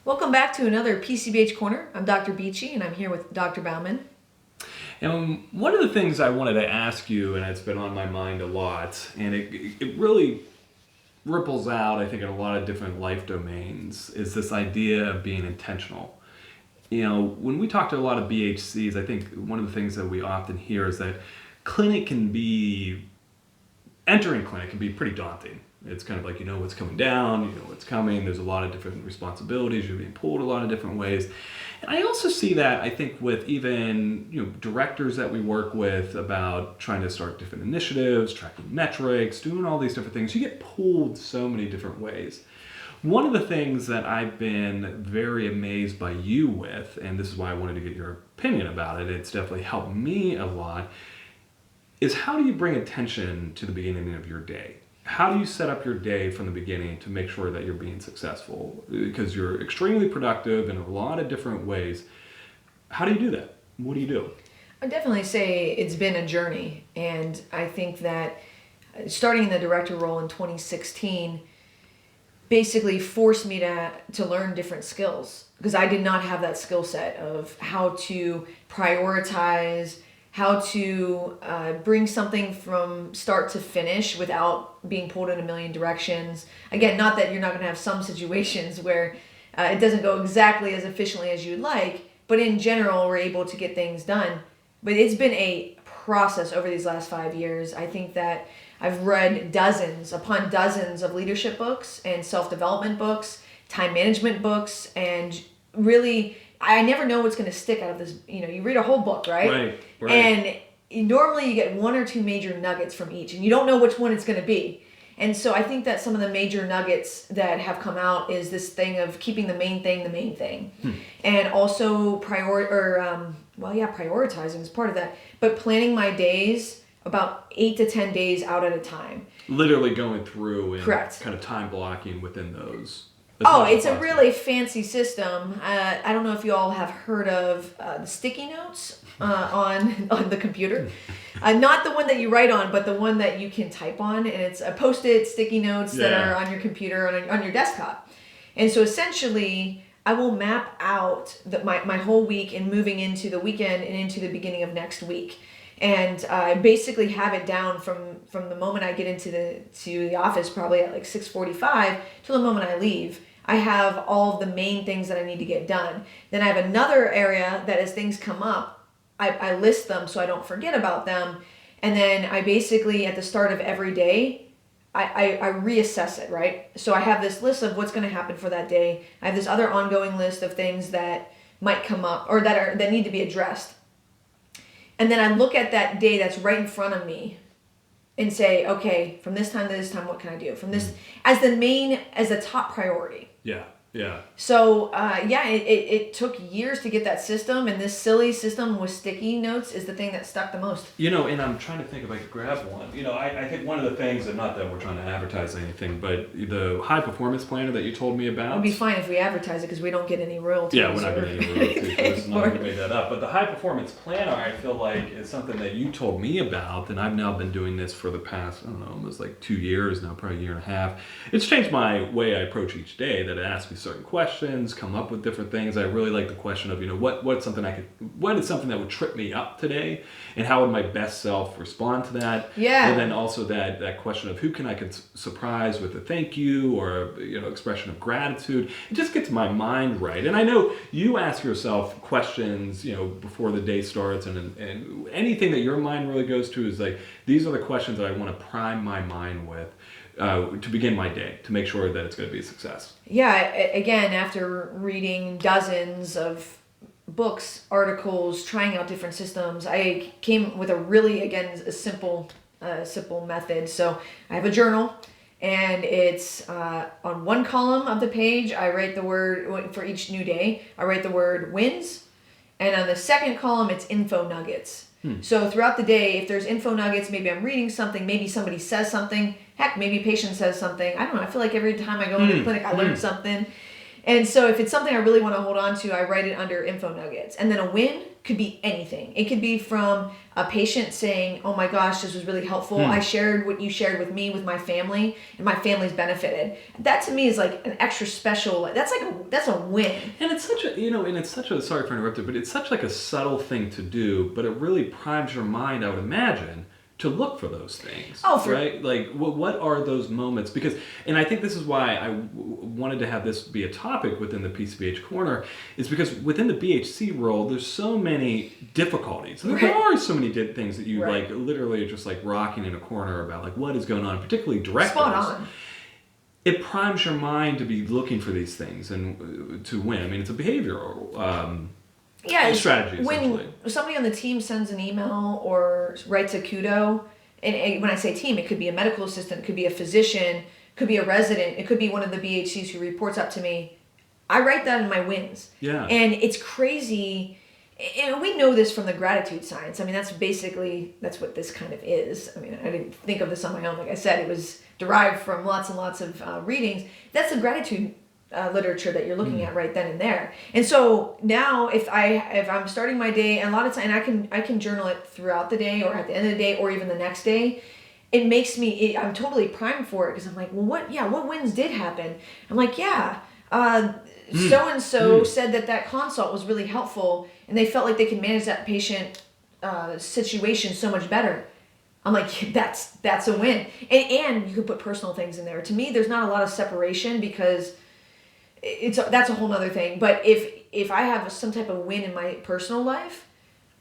Welcome back to another PCBH Corner. I'm Dr. Beachy, and I'm here with Dr. Bauman. And one of the things I wanted to ask you, and it's been on my mind a lot, and it really ripples out, I think, in a lot of different life domains, is this idea of being intentional. You know, when we talk to a lot of BHCs, I think one of the things that we often hear is that entering clinic can be pretty daunting. It's kind of like, you know what's coming down, you know what's coming, there's a lot of different responsibilities, you're being pulled a lot of different ways. And I also see that, I think, with even, directors that we work with about trying to start different initiatives, tracking metrics, doing all these different things. You get pulled so many different ways. One of the things that I've been very amazed by you with, and this is why I wanted to get your opinion about it, it's definitely helped me a lot, is how do you bring attention to the beginning of your day? How do you set up your day from the beginning to make sure that you're being successful? Because you're extremely productive in a lot of different ways. How do you do that? What do you do? I'd definitely say it's been a journey, and I think that starting in the director role in 2016 basically forced me to learn different skills, because I did not have that skill set of how to prioritize, how to bring something from start to finish without being pulled in a million directions. Again, not that you're not going to have some situations where it doesn't go exactly as efficiently as you'd like, but in general, we're able to get things done. But it's been a process over these last 5 years. I think that I've read dozens upon dozens of leadership books and self-development books, time management books, and really, I never know what's going to stick out of this. You read a whole book, right? Right. And normally you get one or two major nuggets from each, and you don't know which one it's going to be. And so I think that some of the major nuggets that have come out is this thing of keeping the main thing. And also prioritizing is part of that. But planning my days about 8 to 10 days out at a time. Literally going through and Correct. Kind of time blocking within those. It's a really fancy system. I don't know if you all have heard of the sticky notes on the computer. Not the one that you write on, but the one that you can type on. And it's a Post-it sticky notes that are on your computer, on your desktop. And so essentially, I will map out my whole week and moving into the weekend and into the beginning of next week. And I basically have it down from the moment I get into the office, probably at like 6:45, till the moment I leave. I have all of the main things that I need to get done. Then I have another area that as things come up, I list them so I don't forget about them. And then I basically, at the start of every day, I reassess it, right? So I have this list of what's going to happen for that day. I have this other ongoing list of things that might come up or that need to be addressed. And then I look at that day that's right in front of me and say, okay, from this time to this time, what can I do? From this, as the top priority. Yeah. So, it took years to get that system, and this silly system with sticky notes is the thing that stuck the most. And I'm trying to think if I could grab one. I think one of the things, and not that we're trying to advertise anything, but the high performance planner that you told me about. It would be fine if we advertise it because we don't get any royalties. Yeah, we're not getting any royalties. It's not who made that up. But the high performance planner, I feel like, is something that you told me about, and I've now been doing this for the past, almost like 2 years now, probably a year and a half. It's changed my way I approach each day, that it asks me certain questions, come up with different things. I really like the question of, what is something that would trip me up today, and how would my best self respond to that? Yeah. And then also that question of who can I surprise with a thank you or expression of gratitude. It just gets my mind right. And I know you ask yourself questions, before the day starts, and anything that your mind really goes to is like, these are the questions that I want to prime my mind with. To begin my day, to make sure that it's going to be a success. Yeah, again, after reading dozens of books, articles, trying out different systems, I came with a simple method. So I have a journal, and it's on one column of the page, I write the word, for each new day, I write the word wins, and on the second column, it's info nuggets. So throughout the day, if there's info nuggets, maybe I'm reading something, maybe somebody says something, heck, maybe a patient says something. I don't know. I feel like every time I go into the clinic, I learn something. And so if it's something I really want to hold on to, I write it under info nuggets. And then a win could be anything. It could be from a patient saying, oh my gosh, this was really helpful. I shared what you shared with me, with my family, and my family's benefited. That to me is like an extra special, that's a win. And it's such a, sorry for interrupting, but it's such like a subtle thing to do, but it really primes your mind, I would imagine, to look for those things. Right? Like, what are those moments? Because, and I think this is why I wanted to have this be a topic within the PCBH Corner, is because within the BHC world, there's so many difficulties. There are so many things that you like literally are just like rocking in a corner about, like what is going on, particularly directors. Spot on. It primes your mind to be looking for these things and to win. I mean, it's a behavioral strategy, when somebody on the team sends an email or writes a kudo, and when I say team, it could be a medical assistant, it could be a physician, it could be a resident, it could be one of the BHCs who reports up to me. I write that in my wins. Yeah. And it's crazy. And we know this from the gratitude science. I mean, that's what this kind of is. I mean, I didn't think of this on my own. Like I said, it was derived from lots and lots of readings. That's the gratitude literature that you're looking at right then and there. And so now if I'm starting my day, and a lot of time, and I can journal it throughout the day or at the end of the day or even the next day, it makes me, I'm totally primed for it because I'm like, well, what wins did happen? I'm like, so-and-so said that consult was really helpful and they felt like they could manage that patient situation so much better. I'm like, that's a win. And you can put personal things in there. To me, there's not a lot of separation because that's a whole nother thing. But if I have some type of win in my personal life,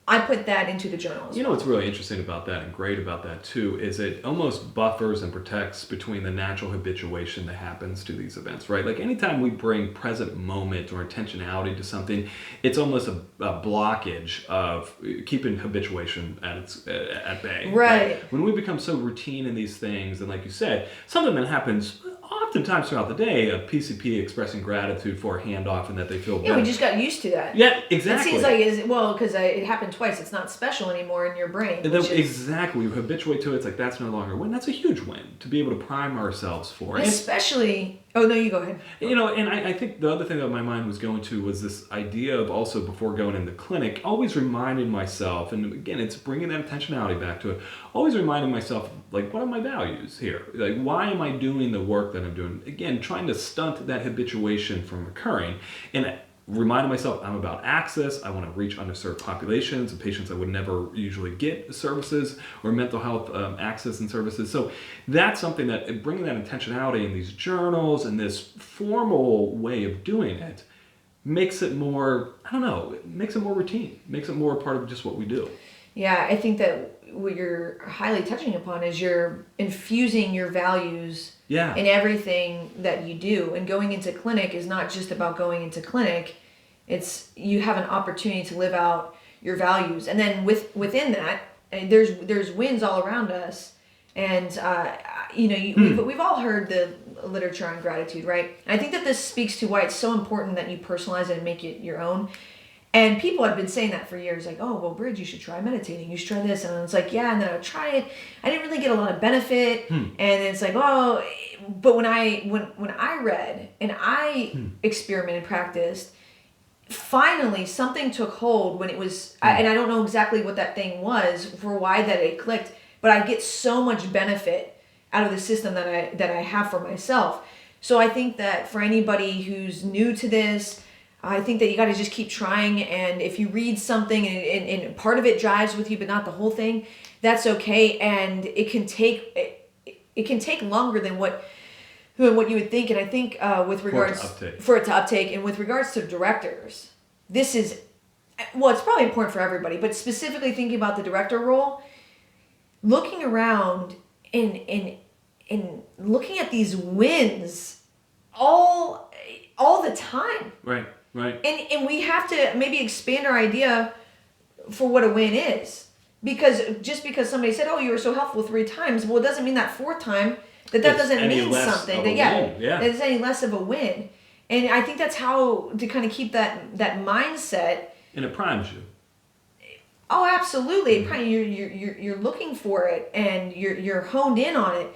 I put that into the journal as well. What's really interesting about that and great about that too is it almost buffers and protects between the natural habituation that happens to these events, right? Like anytime we bring present moment or intentionality to something, it's almost a blockage of keeping habituation at bay. Right. When we become so routine in these things, and like you said, something that happens oftentimes throughout the day, a PCP expressing gratitude for a handoff and that they feel better. We just got used to that. Yeah, exactly. It seems like, because it happened twice, it's not special anymore in your brain. Exactly. We habituate to it. It's like, that's no longer a win. That's a huge win to be able to prime ourselves for. Especially... Oh, no, you go ahead. And I think the other thing that my mind was going to was this idea of also before going in the clinic, always reminding myself, and again, it's bringing that intentionality back to it, always reminding myself, like, what are my values here? Like, why am I doing the work that I'm doing? Again, trying to stunt that habituation from occurring. And reminding myself I'm about access. I want to reach underserved populations of patients that would never usually get services or mental health access and services. So that's something that bringing that intentionality in these journals and this formal way of doing it makes it more, it makes it more routine, makes it more a part of just what we do. Yeah, I think that what you're highly touching upon is you're infusing your values in everything that you do. And going into clinic is not just about going into clinic. It's you have an opportunity to live out your values. And then within that, there's wins all around us. And, we've all heard the literature on gratitude, right? And I think that this speaks to why it's so important that you personalize it and make it your own. And people have been saying that for years, like, oh, well, Bridge, you should try meditating. You should try this. And it's like, yeah, and then I would try it. I didn't really get a lot of benefit. And it's like, oh, but when I read and I experimented, practiced, finally something took hold when it was, and I don't know exactly what that thing was for why that it clicked, but I get so much benefit out of the system that I have for myself. So I think that for anybody who's new to this, I think that you got to just keep trying, and if you read something and part of it jives with you, but not the whole thing, that's okay. And it can take longer than what you would think. And I think with regards for it to uptake, and with regards to directors, this is it's probably important for everybody, but specifically thinking about the director role, looking around and looking at these wins all the time. Right. And we have to maybe expand our idea for what a win is. Because just because somebody said, oh, you were so helpful 3 times, well, it doesn't mean that 4th time that doesn't mean something. That it's any less of a win. And I think that's how to kind of keep that mindset. And it primes you. Oh, absolutely. You're looking for it, and you're honed in on it.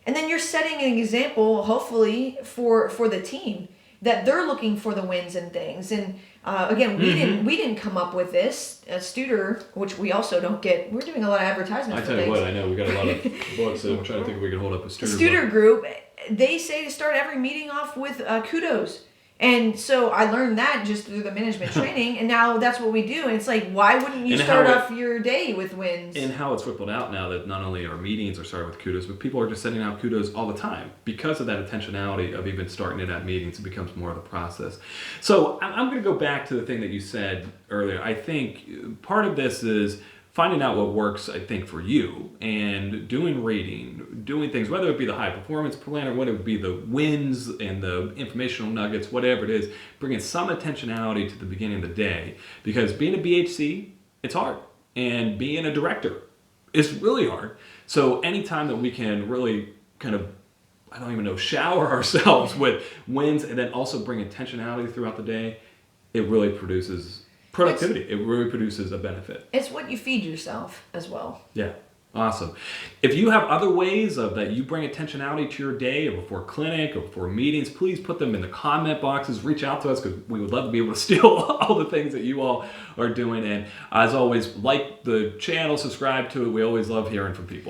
And then you're setting an example, hopefully, for the team. that they're looking for the wins and things. And again, we didn't come up with this. Studer, which we also don't get. We're doing a lot of advertisement. I for tell you things. what, I know we got a lot of books, so I'm trying to think if we can hold up a Studer book. Group, they say to start every meeting off with kudos. And so I learned that just through the management training, and now that's what we do. And it's like, why wouldn't you start off your day with wins? And how it's rippled out now that not only our meetings are started with kudos, but people are just sending out kudos all the time because of that intentionality of even starting it at meetings. It becomes more of the process. So I'm going to go back to the thing that you said earlier. I think part of this is finding out what works, I think, for you, and doing rating, doing things, whether it be the high performance plan or whether it be the wins and the informational nuggets, whatever it is, bringing some intentionality to the beginning of the day. Because being a BHC, it's hard. And being a director is really hard. So anytime that we can really kind of, I don't even know, shower ourselves with wins and then also bring intentionality throughout the day, it really produces productivity. It really produces a benefit. It's what you feed yourself as well. Yeah. Awesome. If you have other ways of that you bring intentionality to your day or before clinic or before meetings, please put them in the comment boxes. Reach out to us because we would love to be able to steal all the things that you all are doing. And as always, like the channel, subscribe to it. We always love hearing from people.